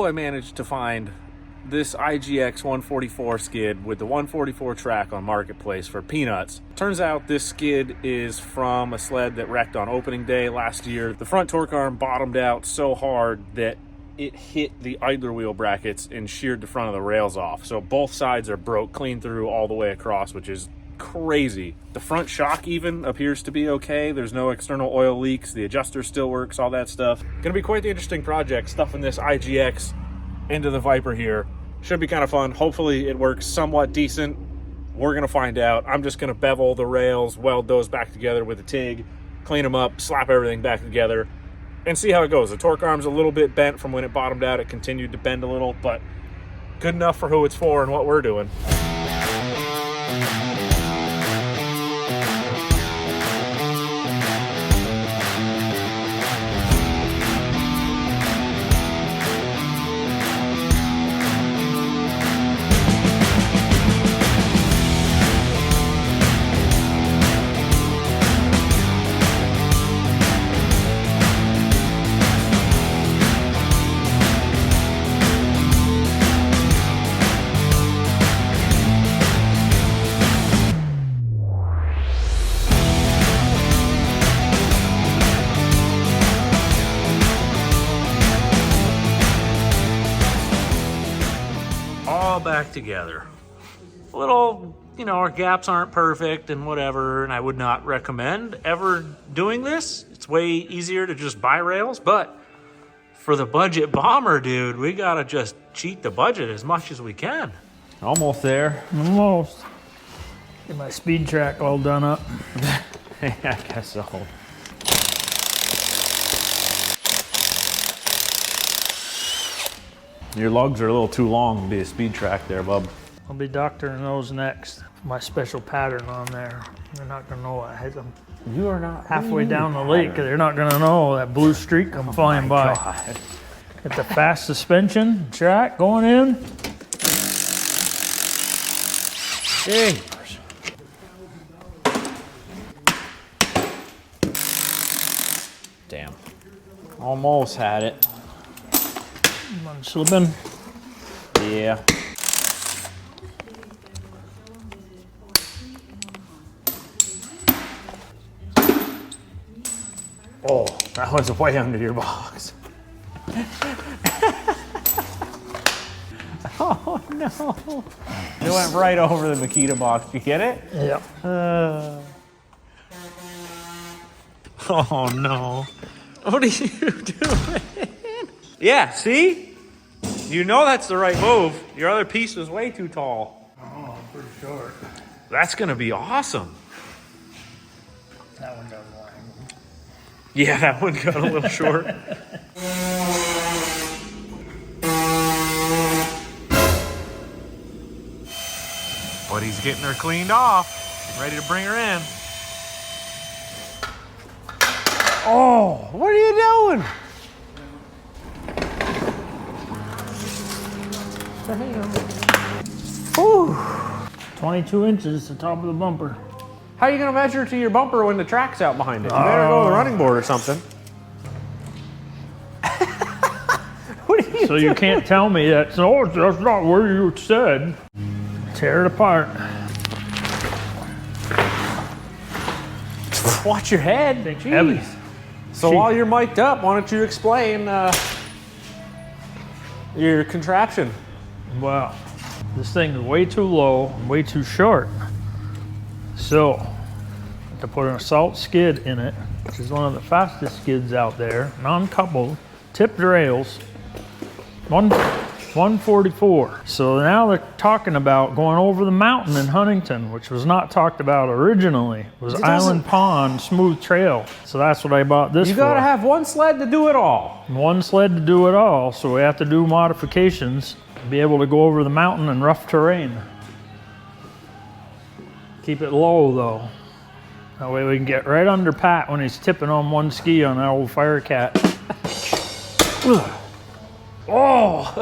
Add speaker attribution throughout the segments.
Speaker 1: I managed to find this IGX 144 skid with the 144 track on Marketplace for peanuts. Turns out this skid is from a sled that wrecked on opening day last year. The front torque arm bottomed out so hard that it hit the idler wheel brackets and sheared the front of the rails off. So both sides are broke clean through all the way across, which is crazy. The front shock even appears to be okay. There's no external oil leaks. The adjuster still works, all that stuff. Gonna be quite the interesting project, stuffing this IGX into the Viper here. Should be kind of fun. Hopefully it works somewhat decent. We're gonna find out. I'm just gonna bevel the rails, weld those back together with a TIG, clean them up, slap everything back together, and see how it goes. The torque arm's a little bit bent from when it bottomed out. It continued to bend a little, but good enough for who it's for and what we're doing. Back together. A little, you know, our gaps aren't perfect and whatever, and I would not recommend ever doing this. It's way easier to just buy rails, but for the Budget Bomber, dude, we gotta just cheat the budget as much as we can.
Speaker 2: Almost there.
Speaker 3: Almost. Get my speed track all done up.
Speaker 2: I guess so. Your lugs are a little too long to be a speed track there, bub.
Speaker 3: I'll be doctoring those next. My special pattern on there. They're not gonna know I hit them.
Speaker 2: You are not
Speaker 3: halfway down the lake. They're not gonna know that blue streak come flying by.
Speaker 2: God.
Speaker 3: Get the fast suspension track going in.
Speaker 2: Dang. Damn. Almost had it.
Speaker 3: I'm slipping.
Speaker 2: Yeah. Oh, that one's way under your box. Oh no. It went right over the Makita box. Did you get it?
Speaker 3: Yeah.
Speaker 1: Oh no. What are you doing? Yeah, see? You know that's the right move. Your other piece was way too tall.
Speaker 3: Oh, pretty short.
Speaker 1: That's gonna be awesome.
Speaker 3: That one got long.
Speaker 1: Yeah, that one got a little short. But he's getting her cleaned off. Ready to bring her in.
Speaker 2: Oh, what are you doing?
Speaker 3: Whew. 22 inches the top of the bumper.
Speaker 2: How are you gonna measure to your bumper when the track's out behind it? You better go with a running board or something. What are you
Speaker 3: So you can't tell me that's not where you said. Tear it apart.
Speaker 2: Watch your head.
Speaker 3: Jeez.
Speaker 2: Heavy. So
Speaker 3: Jeez.
Speaker 2: while you're mic'd up, why don't you explain your contraption?
Speaker 3: Wow. This thing is way too low and way too short. So, to put an assault skid in it, which is one of the fastest skids out there, non-coupled, tipped rails, 144. So now they're talking about going over the mountain in Huntington, which was not talked about originally. It was Island Pond, smooth trail. So that's what I bought this for.
Speaker 2: You gotta have one sled to do it all.
Speaker 3: One sled to do it all, so we have to do modifications to be able to go over the mountain in rough terrain. Keep it low though. That way we can get right under Pat when he's tipping on one ski on that old Firecat.
Speaker 2: Oh!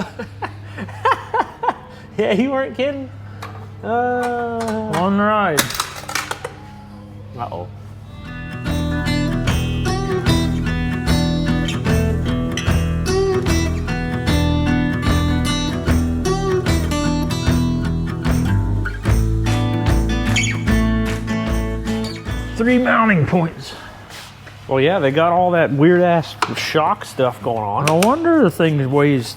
Speaker 2: Yeah, you weren't kidding.
Speaker 3: One ride.
Speaker 2: Uh-oh.
Speaker 3: 3 mounting points.
Speaker 2: Well, yeah, they got all that weird ass shock stuff going on.
Speaker 3: No wonder the thing weighs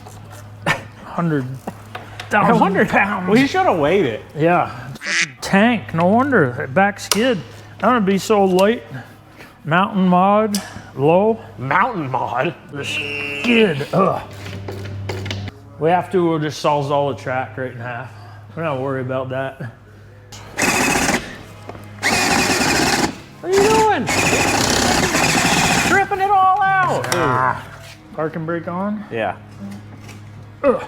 Speaker 3: 100,000 pounds.
Speaker 2: Well, you should have weighed it.
Speaker 3: Yeah, tank. No wonder that back skid. That would be so light. Mountain mod, low.
Speaker 2: Mountain mod.
Speaker 3: The skid. Ugh. We have to. We'll just sawzall the track right in half. We're not worried about that.
Speaker 2: What are you doing? Tripping it all out.
Speaker 3: Parking brake on.
Speaker 2: Yeah.
Speaker 3: Ugh.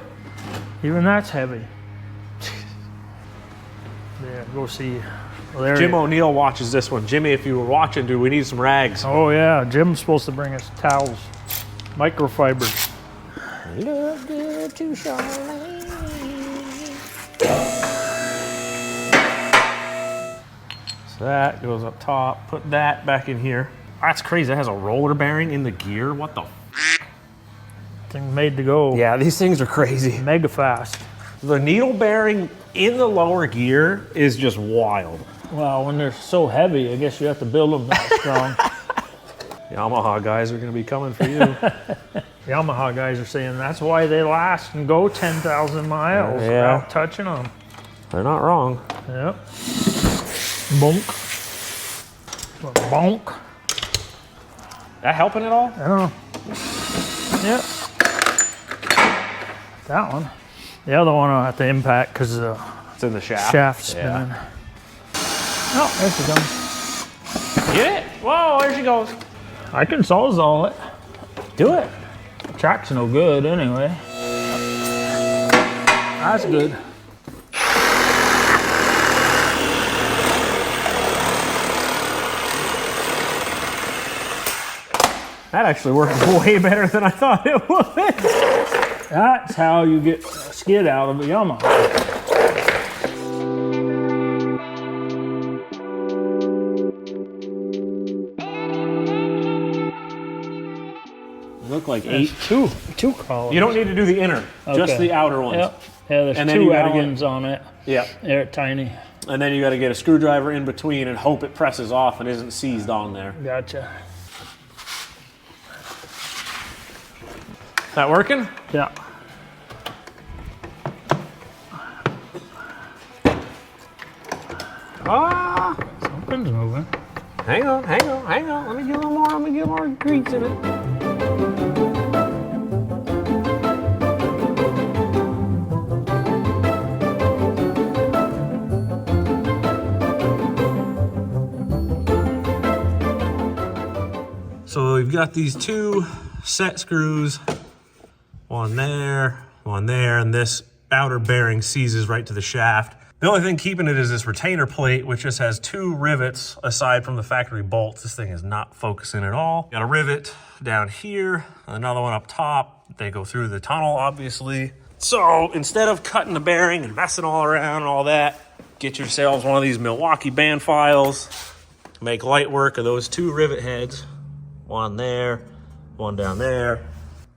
Speaker 3: Even that's heavy. Yeah, go see. Well, there
Speaker 2: Jim O'Neill watches this one. Jimmy, if you were watching, dude, we need some rags.
Speaker 3: Oh yeah, Jim's supposed to bring us towels, microfibers.
Speaker 2: Look good to Charlene. So that goes up top. Put that back in here. That's crazy. That has a roller bearing in the gear. What the?
Speaker 3: Thing made to go.
Speaker 2: Yeah, these things are crazy.
Speaker 3: Mega fast.
Speaker 2: The needle bearing in the lower gear is just wild.
Speaker 3: Well, when they're so heavy, I guess you have to build them that strong.
Speaker 2: Yamaha guys are going to be coming for you.
Speaker 3: Yamaha guys are saying that's why they last and go 10,000 miles
Speaker 2: Yeah.
Speaker 3: without touching them.
Speaker 2: They're not wrong.
Speaker 3: Yep. Bonk. Bonk.
Speaker 2: That helping at all?
Speaker 3: I don't know. Yep. That one. The other one will have to impact because the
Speaker 2: It's in the shaft.
Speaker 3: shaft's spinning.
Speaker 2: Yeah.
Speaker 3: Oh, there she comes.
Speaker 2: Get it? Whoa, there she goes.
Speaker 3: I can sawzall it.
Speaker 2: Do it.
Speaker 3: The track's no good anyway. That's good.
Speaker 2: That actually worked way better than I thought it would.
Speaker 3: That's how you get a skid out of a Yamaha.
Speaker 2: Look like 8.
Speaker 3: Two columns.
Speaker 2: You don't need to do the inner, just
Speaker 3: Okay.
Speaker 2: the outer ones.
Speaker 3: Yep. Yeah, there's
Speaker 2: And then you
Speaker 3: two
Speaker 2: gotta
Speaker 3: Adigans on it.
Speaker 2: Yeah.
Speaker 3: They're tiny.
Speaker 2: And then you got to get a screwdriver in between and hope it presses off and isn't seized on there.
Speaker 3: Gotcha.
Speaker 2: That working?
Speaker 3: Yeah.
Speaker 2: Ah!
Speaker 3: Something's moving.
Speaker 2: Hang on. Let me get a little more. Let me get more grease in it. So we've got these two set screws, one there, and this outer bearing seizes right to the shaft. The only thing keeping it is this retainer plate, which just has 2 rivets aside from the factory bolts. This thing is not focusing at all. Got a rivet down here, another one up top. They go through the tunnel, obviously. So instead of cutting the bearing and messing all around and all that, get yourselves one of these Milwaukee band files. Make light work of those 2 rivet heads. One there, one down there.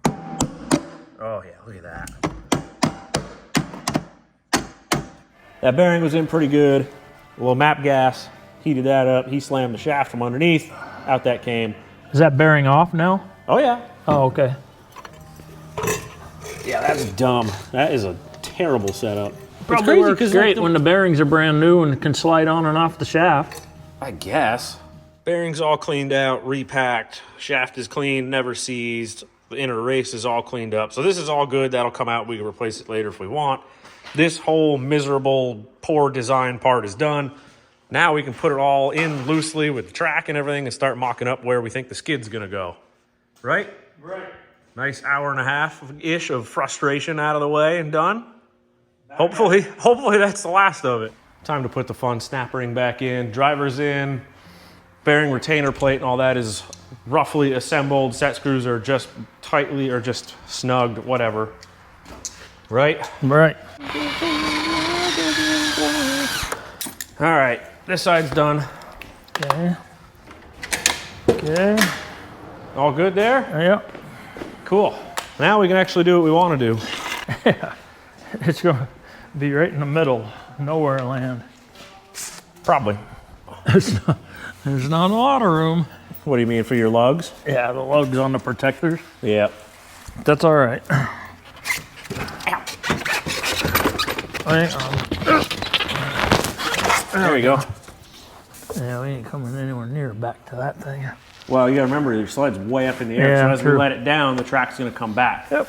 Speaker 2: Oh yeah, look at that. That bearing was in pretty good. A little map gas, heated that up. He slammed the shaft from underneath. Out that came.
Speaker 3: Is that bearing off now?
Speaker 2: Oh yeah.
Speaker 3: Oh, okay.
Speaker 2: Yeah, that's dumb. That is a terrible setup.
Speaker 3: Probably works great when the bearings are brand new and can slide on and off the shaft.
Speaker 2: I guess. Bearings all cleaned out, repacked. Shaft is clean, never seized. The inner race is all cleaned up. So this is all good. That'll come out. We can replace it later if we want. This whole miserable, poor design part is done. Now we can put it all in loosely with the track and everything and start mocking up where we think the skid's gonna go. Right?
Speaker 3: Right.
Speaker 2: Nice hour and a half-ish of frustration out of the way and done. Hopefully that's the last of it. Time to put the fun snap ring back in. Driver's in. Bearing retainer plate and all that is roughly assembled. Set screws are just tightly or just snugged, whatever. Right?
Speaker 3: Right.
Speaker 2: All right, this side's done.
Speaker 3: Okay. Okay.
Speaker 2: All good there?
Speaker 3: Yep.
Speaker 2: Cool. Now we can actually do what we want to do.
Speaker 3: Yeah. It's going to be right in the middle, nowhere land.
Speaker 2: Probably.
Speaker 3: There's not a lot of room.
Speaker 2: What do you mean, for your lugs?
Speaker 3: Yeah, the lugs on the protectors.
Speaker 2: Yep.
Speaker 3: That's all right. Hang on.
Speaker 2: There you go.
Speaker 3: Yeah, we ain't coming anywhere near back to that thing.
Speaker 2: Well, you gotta remember your sled's way up in the air,
Speaker 3: Yeah,
Speaker 2: so as
Speaker 3: true.
Speaker 2: we let it down, the track's gonna come back.
Speaker 3: Yep.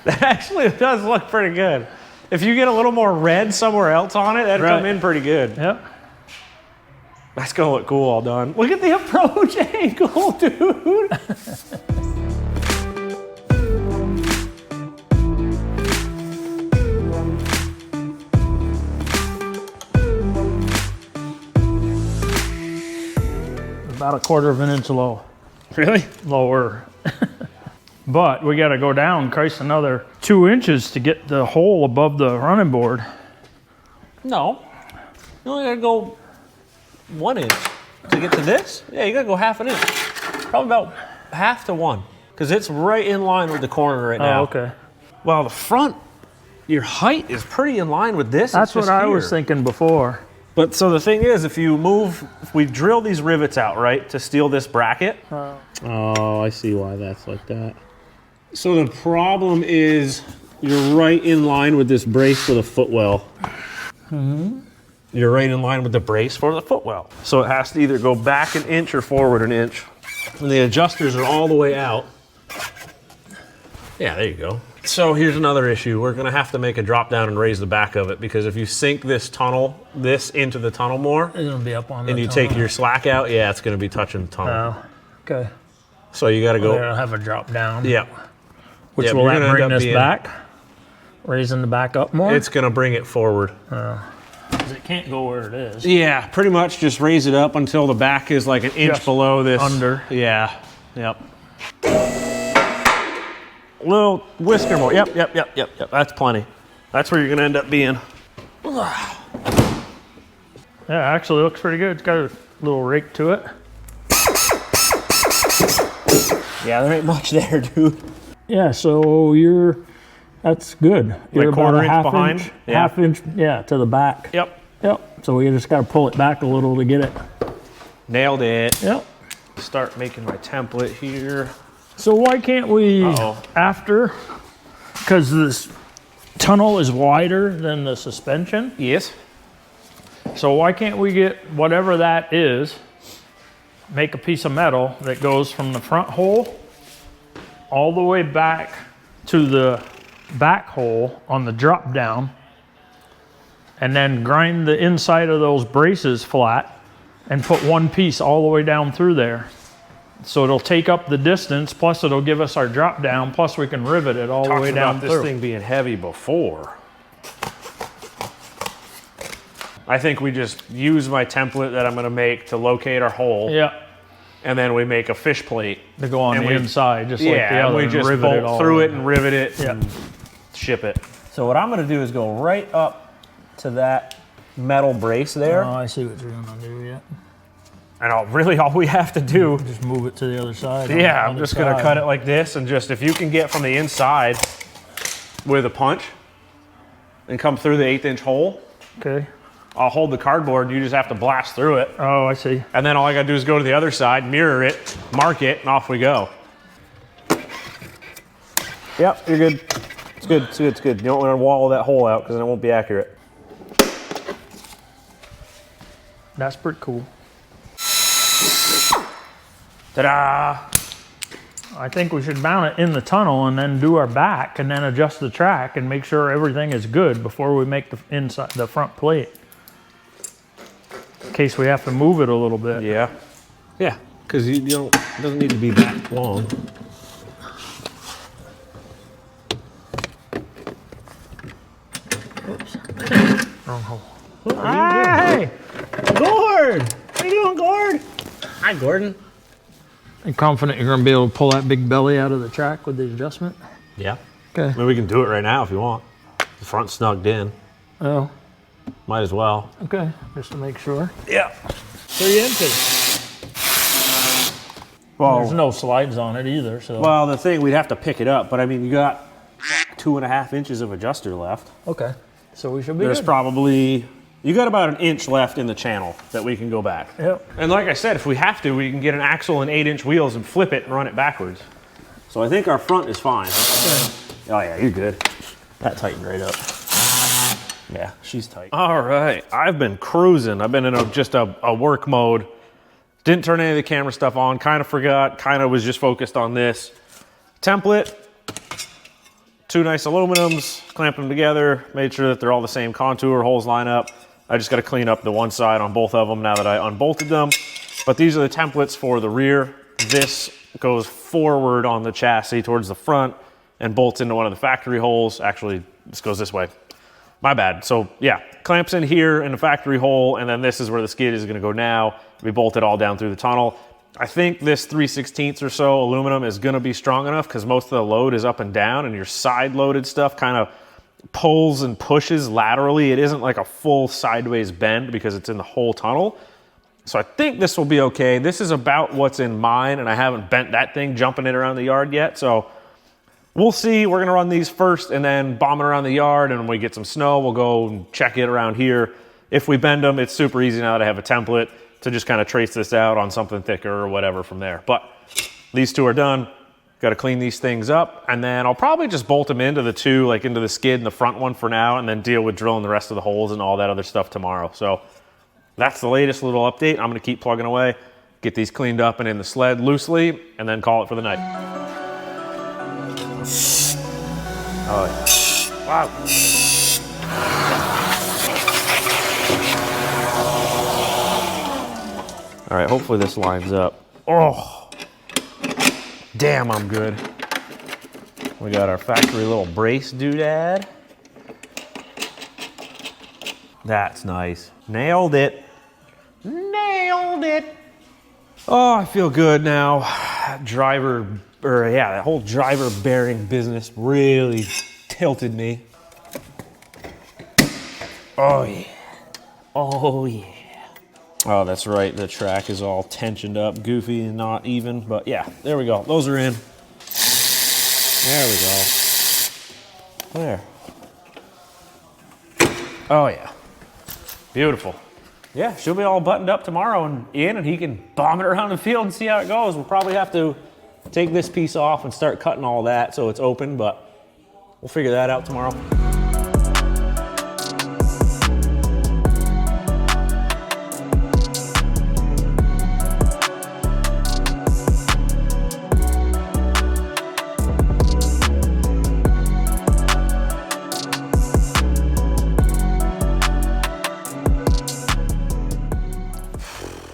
Speaker 2: That actually does look pretty good. If you get a little more red somewhere else on it, that'd come in pretty good.
Speaker 3: Yep.
Speaker 2: That's gonna look cool all done. Look at the approach angle, dude.
Speaker 3: About a 1/4 inch low.
Speaker 2: Really?
Speaker 3: Lower. But we got to go down, Christ, another 2 inches to get the hole above the running board.
Speaker 2: No. You only gotta go 1 inch to get to this. Yeah, you gotta go 1/2 inch. Probably about 1/2 to 1. Because it's right in line with the corner right now.
Speaker 3: Oh, okay.
Speaker 2: Well, the front, your height is pretty in line with this.
Speaker 3: That's
Speaker 2: It's
Speaker 3: what
Speaker 2: just
Speaker 3: I
Speaker 2: here.
Speaker 3: was thinking before.
Speaker 2: But so the thing is, if we drill these rivets out, right, to steal this bracket. Oh, I see why that's like that. So the problem is you're right in line with this brace for the footwell. You're right in line with the brace for the footwell. So it has to either go back an inch or forward an inch. And the adjusters are all the way out. Yeah, there you go. So here's another issue. We're gonna have to make a drop down and raise the back of it, because if you sink this into the tunnel more,
Speaker 3: It's going to be up on the
Speaker 2: and you take your slack out, yeah, it's gonna be touching the tunnel.
Speaker 3: Oh, okay.
Speaker 2: So you gotta
Speaker 3: We're
Speaker 2: go,
Speaker 3: going to have a drop down.
Speaker 2: yeah.
Speaker 3: Which
Speaker 2: Yeah,
Speaker 3: will
Speaker 2: you're
Speaker 3: that
Speaker 2: gonna
Speaker 3: bring
Speaker 2: end up
Speaker 3: this
Speaker 2: being-
Speaker 3: back? Raising the back up more?
Speaker 2: It's gonna bring it forward.
Speaker 3: 'Cause it can't go where it is.
Speaker 2: Yeah, pretty much just raise it up until the back is like an inch
Speaker 3: Just
Speaker 2: below this.
Speaker 3: under.
Speaker 2: Yeah, yep. Little whisker more. Yep. That's plenty. That's where you're gonna end up being.
Speaker 3: Yeah, actually looks pretty good. It's got a little rake to it.
Speaker 2: Yeah, there ain't much there, dude.
Speaker 3: Yeah, so that's good. You're about
Speaker 2: 1/4
Speaker 3: a
Speaker 2: inch
Speaker 3: half
Speaker 2: behind?
Speaker 3: inch,
Speaker 2: Yeah.
Speaker 3: half inch, yeah, to the back.
Speaker 2: Yep.
Speaker 3: Yep. So we just got to pull it back a little to get it.
Speaker 2: Nailed it.
Speaker 3: Yep.
Speaker 2: Start making my template here.
Speaker 3: So why can't we, because this tunnel is wider than the suspension,
Speaker 2: Yes.
Speaker 3: so why can't we get whatever that is, make a piece of metal that goes from the front hole all the way back to the back hole on the drop down, and then grind the inside of those braces flat and put one piece all the way down through there. So it'll take up the distance, plus it'll give us our drop down, plus we can rivet it all the way down
Speaker 2: about this
Speaker 3: through.
Speaker 2: thing being heavy before. I think we just use my template that I'm gonna make to locate our hole.
Speaker 3: Yeah,
Speaker 2: And then we make a fish plate.
Speaker 3: to go on
Speaker 2: And
Speaker 3: the
Speaker 2: we-
Speaker 3: inside, just like the
Speaker 2: Yeah,
Speaker 3: other,
Speaker 2: and we
Speaker 3: and
Speaker 2: just
Speaker 3: rivet it
Speaker 2: bolt
Speaker 3: all
Speaker 2: through
Speaker 3: the
Speaker 2: it
Speaker 3: way.
Speaker 2: and rivet it
Speaker 3: Yeah.
Speaker 2: and ship it. So what I'm gonna do is go right up to that metal brace there.
Speaker 3: Oh, I see what you're gonna do, yeah.
Speaker 2: And all we have to do,
Speaker 3: Just move it to the other side.
Speaker 2: yeah,
Speaker 3: on
Speaker 2: I'm
Speaker 3: the
Speaker 2: just gonna
Speaker 3: side.
Speaker 2: cut it like this, and just, if you can get from the inside with a punch and come through the 1/8 inch hole,
Speaker 3: Okay.
Speaker 2: I'll hold the cardboard and you just have to blast through it.
Speaker 3: Oh, I see.
Speaker 2: And then all I gotta do is go to the other side, mirror it, mark it, and off we go. Yep, you're good. It's good, it's good, it's good. You don't wanna wall that hole out because then it won't be accurate.
Speaker 3: That's pretty cool.
Speaker 2: Ta-da!
Speaker 3: I think we should mount it in the tunnel and then do our back and then adjust the track and make sure everything is good before we make the inside, the front plate. In case we have to move it a little bit.
Speaker 2: Yeah. Yeah, because you don't, it doesn't need to be that long.
Speaker 3: Wrong hole.
Speaker 2: Hey! Gord! How you doing, Gord? Hi, Gordon.
Speaker 3: You confident you're gonna be able to pull that big belly out of the track with the adjustment?
Speaker 2: Yeah.
Speaker 3: Okay.
Speaker 2: I mean, we can do it right now if you want. The front's snugged in.
Speaker 3: Oh,
Speaker 2: Might as well.
Speaker 3: okay. Just to make sure.
Speaker 2: Yeah.
Speaker 3: 3 inches. There's no slides on it either, so.
Speaker 2: Well, the thing, we'd have to pick it up, but I mean, you got 2.5 inches of adjuster left.
Speaker 3: Okay. So we should be
Speaker 2: There's
Speaker 3: good.
Speaker 2: probably You got about an inch left in the channel that we can go back.
Speaker 3: Yep.
Speaker 2: And like I said, if we have to, we can get an axle and 8-inch wheels and flip it and run it backwards. So I think our front is fine.
Speaker 3: Okay.
Speaker 2: Oh yeah, you're good. That tightened right up. Yeah, she's tight.
Speaker 1: All right, I've been cruising. I've been in just a work mode. Didn't turn any of the camera stuff on, kind of forgot, kind of was just focused on this. Template, 2 nice aluminums, clamp them together, made sure that they're all the same contour, holes line up. I just gotta clean up the one side on both of them now that I unbolted them. But these are the templates for the rear. This goes forward on the chassis towards the front and bolts into one of the factory holes. Actually, this goes this way. My bad. So yeah, clamps in here in the factory hole, and then this is where the skid is gonna go now. We bolt it all down through the tunnel. I think this 3/16 or so aluminum is gonna be strong enough because most of the load is up and down, and your side loaded stuff kind of pulls and pushes laterally. It isn't like a full sideways bend because it's in the whole tunnel. So I think this will be okay. This is about what's in mine, and I haven't bent that thing jumping it around the yard yet. So we'll see. We're gonna run these first and then bomb it around the yard, and when we get some snow, we'll go and check it around here. If we bend them, it's super easy now that I have a template to just kind of trace this out on something thicker or whatever from there. But these 2 are done. Got to clean these things up, and then I'll probably just bolt them into the 2, like into the skid and the front one for now, and then deal with drilling the rest of the holes and all that other stuff tomorrow. So that's the latest little update. I'm gonna keep plugging away, get these cleaned up and in the sled loosely, and then call it for the night. Oh yeah. Wow. All right, hopefully this lines up. Oh. Damn, I'm good. We got our factory little brace doodad. That's nice. Nailed it. Nailed it. Oh, I feel good now. That whole driver bearing business really tilted me. Oh yeah. Oh yeah. Oh, that's right. The track is all tensioned up, goofy and not even, but yeah, there we go. Those are in. There we go. There. Oh yeah. Beautiful. Yeah, she'll be all buttoned up tomorrow and in, and he can bomb it around the field and see how it goes. We'll probably have to take this piece off and start cutting all that so it's open, but we'll figure that out tomorrow.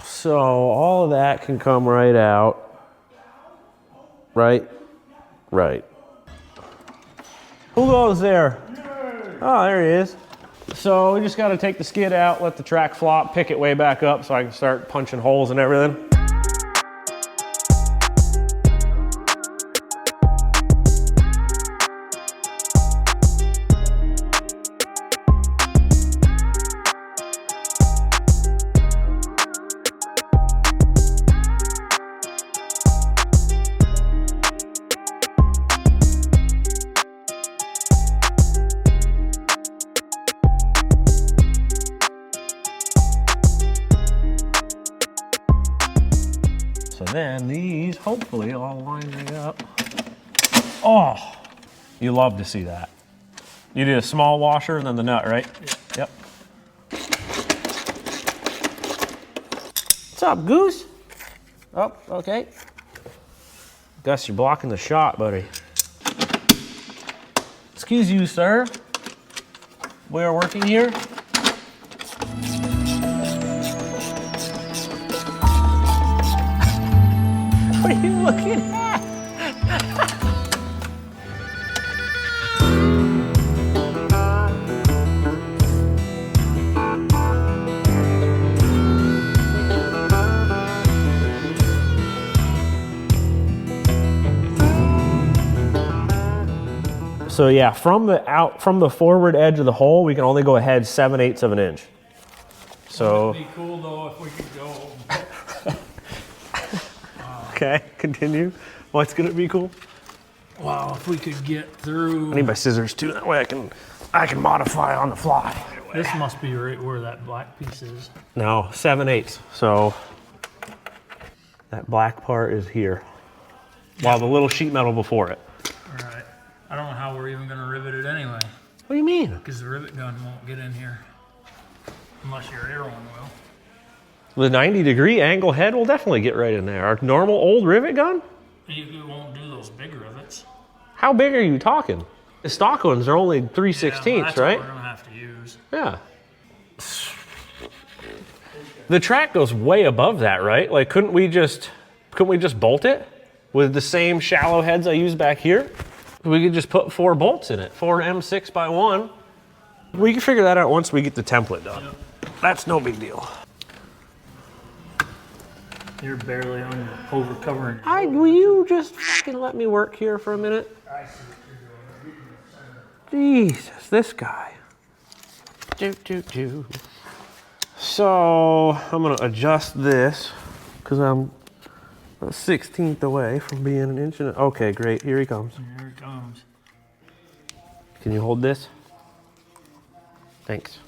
Speaker 1: So all of that can come right out. Right? Right. Who goes there? Oh, there he is. So we just got to take the skid out, let the track flop, pick it way back up so I can start punching holes and everything. So then these hopefully all line right up. Oh, you love to see that. You did a small washer and then the nut, right? Yep. What's up, Goose? Oh, okay. Gus, you're blocking the shot, buddy. Excuse you, sir. We are working here. What are you looking at? So yeah, from the forward edge of the hole, we can only go ahead 7/8 of an inch. So
Speaker 3: It'd be cool though if we could go.
Speaker 2: okay, continue. What's gonna be cool?
Speaker 3: Wow, if we could get through.
Speaker 2: I need my scissors too. That way I can modify on the fly.
Speaker 3: This must be right where that black piece is.
Speaker 2: No, 7/8. So that black part is here. While the little sheet metal before it.
Speaker 3: All right. I don't know how we're even gonna rivet it anyway.
Speaker 2: What do you mean?
Speaker 3: Because the rivet gun won't get in here. Unless your air one will.
Speaker 2: The 90-degree angle head will definitely get right in there. Our normal old rivet gun?
Speaker 3: You won't do those big rivets.
Speaker 2: How big are you talking? The stock ones are only 3/16,
Speaker 3: that's
Speaker 2: right?
Speaker 3: what we're gonna have to use.
Speaker 2: Yeah. The track goes way above that, right? Like, couldn't we just bolt it with the same shallow heads I used back here? We could just put 4 bolts in it, 4 M6x1. We can figure that out once we get the template done.
Speaker 3: Yep.
Speaker 2: That's no big deal.
Speaker 3: You're barely on over covering.
Speaker 2: Will you just fucking let me work here for a minute? Jesus, this guy. So I'm gonna adjust this because I'm a 1/16 away from being an inch and okay, great, here he comes.
Speaker 3: Here it comes.
Speaker 2: Can you hold this? Thanks.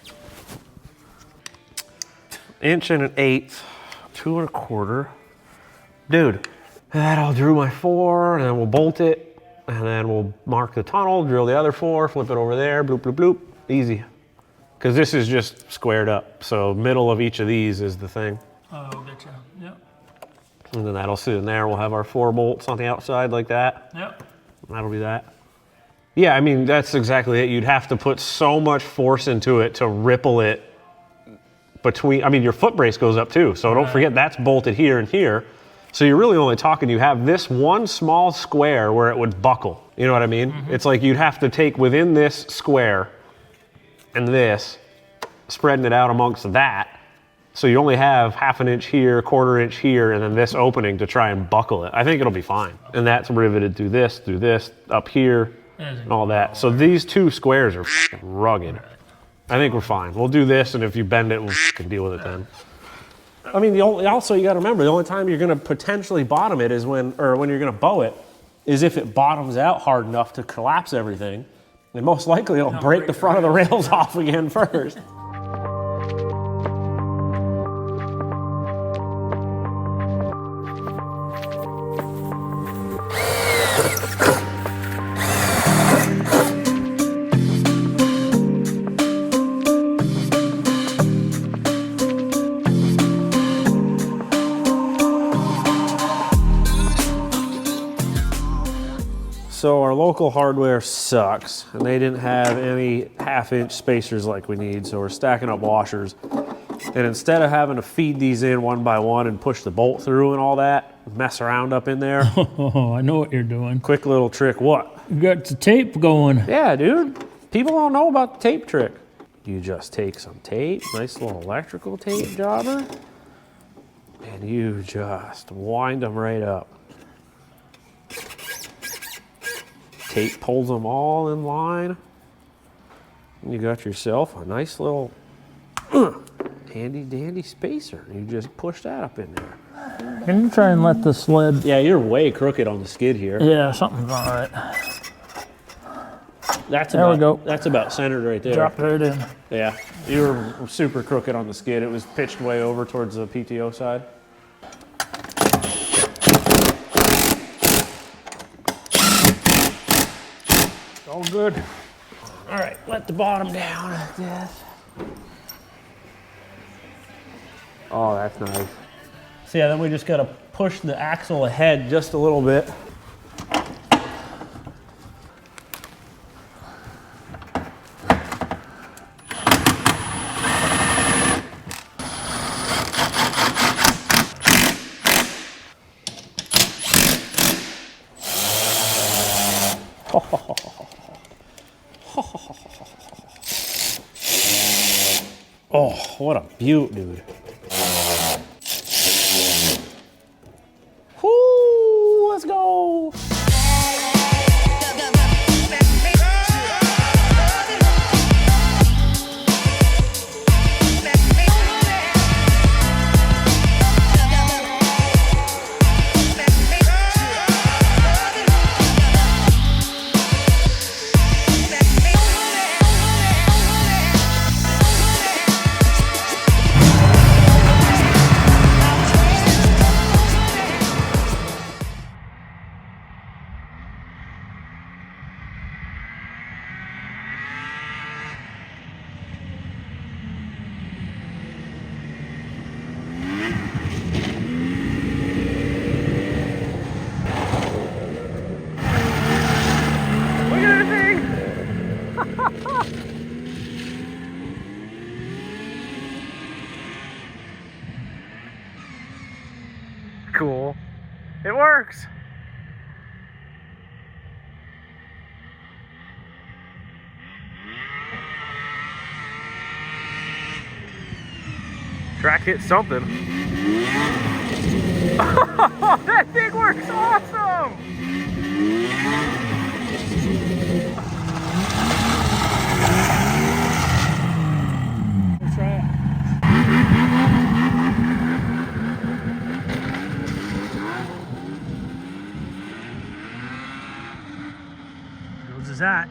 Speaker 2: 1.125, 2 1/4. Dude, that'll drew my 4, and then we'll bolt it, and then we'll mark the tunnel, drill the other 4, flip it over there, bloop, bloop, bloop, easy. Because this is just squared up, so middle of each of these is the thing.
Speaker 3: Oh, gotcha. Yep.
Speaker 2: And then that'll sit in there. We'll have our 4 bolts on the outside like that.
Speaker 3: Yep.
Speaker 2: That'll be that. Yeah, I mean, that's exactly it. You'd have to put so much force into it to ripple it between, I mean, your foot brace goes up too, so don't forget that's bolted here and here. So you're really only talking, you have this one small square where it would buckle. You know what I mean? It's like you'd have to take within this square and this, spreading it out amongst that. So you only have 1/2 inch here, 1/4 inch here, and then this opening to try and buckle it. I think it'll be fine. And that's riveted through this, up here, and all that. So these 2 squares are fucking rugged. I think we're fine. We'll do this, and if you bend it, we'll fucking deal with it then. I mean, also you gotta remember, the only time you're gonna potentially bottom it is when you're gonna bow it, is if it bottoms out hard enough to collapse everything. And most likely it'll break the front of the rails off again first. So our local hardware sucks, and they didn't have any 1/2 inch spacers like we need, so we're stacking up washers. And instead of having to feed these in one by one and push the bolt through and all that, mess around up in there.
Speaker 3: Oh, I know what you're doing.
Speaker 2: Quick little trick, what?
Speaker 3: You got the tape going.
Speaker 2: Yeah, dude. People don't know about the tape trick. You just take some tape, nice little electrical tape jobber, and you just wind them right up. Tape pulls them all in line. And you got yourself a nice little handy dandy spacer. You just push that up in there.
Speaker 3: Can you try and let the sled?
Speaker 2: Yeah, you're way crooked on the skid here.
Speaker 3: Yeah, something's not right.
Speaker 2: There we go. That's about centered right there.
Speaker 3: Drop it right in.
Speaker 2: Yeah, you were super crooked on the skid. It was pitched way over towards the PTO side. All good. All right, let the bottom down like this. Oh, that's nice. So yeah, then we just gotta push the axle ahead just a little bit. Oh, what a beaut, dude. Whoo, let's go.
Speaker 1: cool. It works. Track hit something. Oh, that thing works awesome!
Speaker 3: That's right. Goes as that.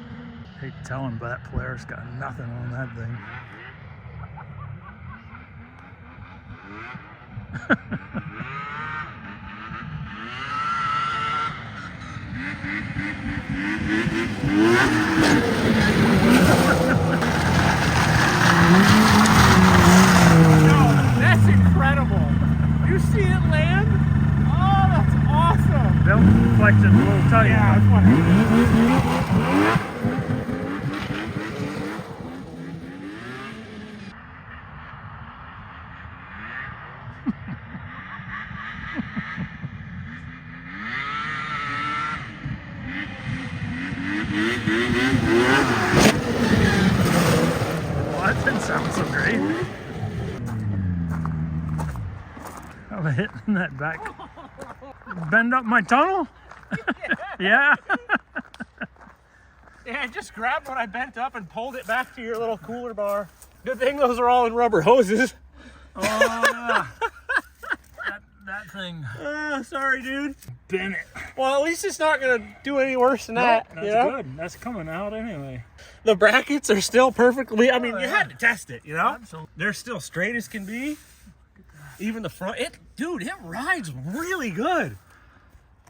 Speaker 3: Hate telling, but that Polaris got nothing on that thing.
Speaker 1: That's incredible. You see it land? Oh, that's awesome.
Speaker 3: Belt flexion's a little tight.
Speaker 1: Yeah, it's funny.
Speaker 3: Well, that didn't sound so great. How the hit in that back? Bend up my tunnel? Yeah.
Speaker 1: Yeah, I just grabbed what I bent up and pulled it back to your little cooler bar. Good thing those are all in rubber hoses.
Speaker 3: Oh, yeah. That thing.
Speaker 1: Sorry, dude.
Speaker 3: Bent it.
Speaker 1: Well, at least it's not going to do any worse than that.
Speaker 3: That's
Speaker 1: you know?
Speaker 3: good. That's coming out anyway.
Speaker 1: The brackets are still perfectly, I mean, you had to test it, you know?
Speaker 3: Absolutely.
Speaker 1: They're still straight as can be. Even the front, dude, it rides really good.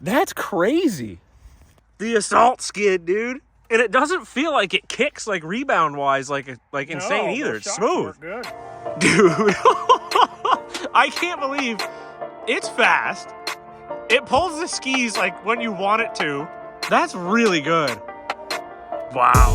Speaker 1: That's crazy. The assault skid, dude. And it doesn't feel like it kicks like rebound-wise like insane either. It's smooth.
Speaker 3: Good.
Speaker 1: Dude. I can't believe it's fast. It pulls the skis like when you want it to. That's really good. Wow.